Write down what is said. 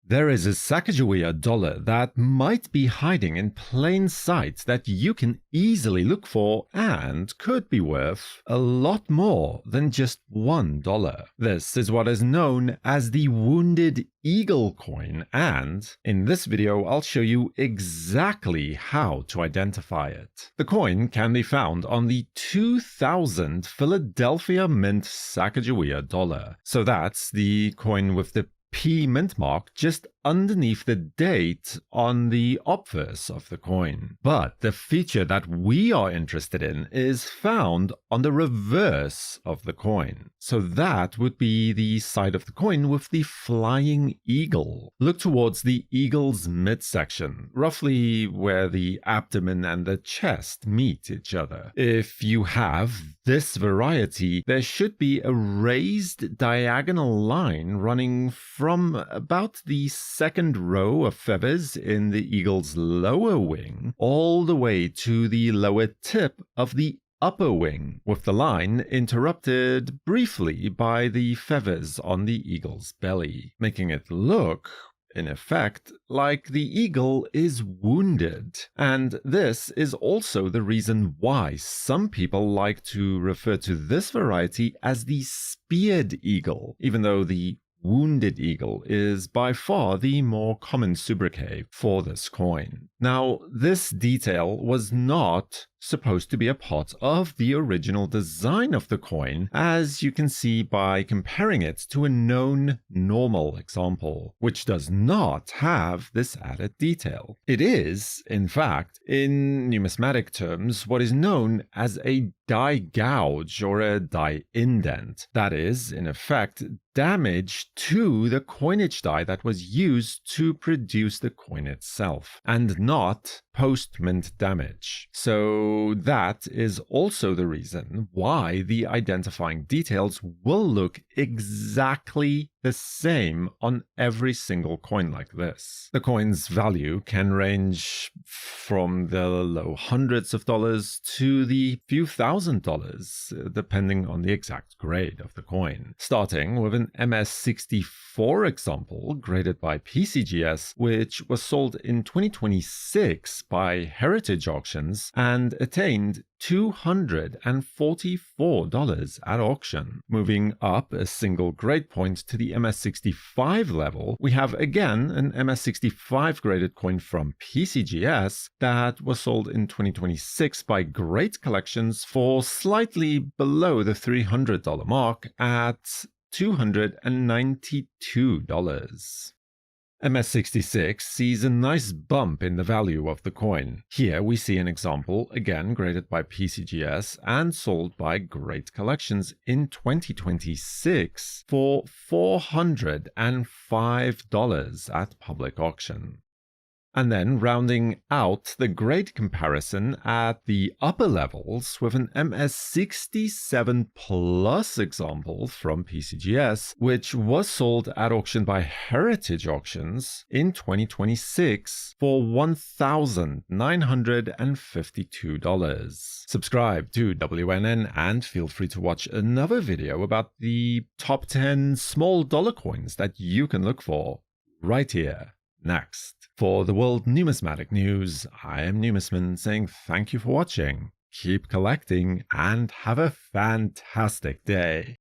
There is a Sacagawea dollar that might be hiding in plain sight that you can easily look for and could be worth a lot more than just $1. This is what is known as the Wounded Eagle coin, and in this video I'll show you exactly how to identify it. The coin can be found on the 2000 Philadelphia Mint Sacagawea dollar. So that's the coin with the P mint mark just underneath the date on the obverse of the coin. But the feature that we are interested in is found on the reverse of the coin. So that would be the side of the coin with the flying eagle. Look towards the eagle's midsection, roughly where the abdomen and the chest meet each other. If you have this variety, there should be a raised diagonal line running from about the second row of feathers in the eagle's lower wing all the way to the lower tip of the upper wing, with the line interrupted briefly by the feathers on the eagle's belly, making it look, in effect, like the eagle is wounded. And this is also the reason why some people like to refer to this variety as the speared eagle, even though the Wounded Eagle is by far the more common sobriquet for this coin. Now, this detail was not supposed to be a part of the original design of the coin, as you can see by comparing it to a known normal example, which does not have this added detail. It is, in fact, in numismatic terms, what is known as a die gouge or a die indent. That is, in effect, damage to the coinage die that was used to produce the coin itself, and not post-mint damage. So that is also the reason why the identifying details will look exactly the same on every single coin like this. The coin's value can range from the low hundreds of dollars to the few $1,000s, depending on the exact grade of the coin. Starting with an MS64 example graded by PCGS, which was sold in 2026 by Heritage Auctions and attained $244 at auction. Moving up a single grade point to the MS65 level, we have again an MS65 graded coin from PCGS that was sold in 2026 by Great Collections for slightly below the $300 mark at $292. MS66 sees a nice bump in the value of the coin. Here we see an example, again graded by PCGS and sold by Great Collections in 2026 for $405 at public auction. And then rounding out the grade comparison at the upper levels with an MS67 Plus example from PCGS, which was sold at auction by Heritage Auctions in 2026 for $1,952. Subscribe to WNN and feel free to watch another video about the top 10 small dollar coins that you can look for right here. Next. For the World Numismatic News, I am Numisman saying thank you for watching, keep collecting, and have a fantastic day.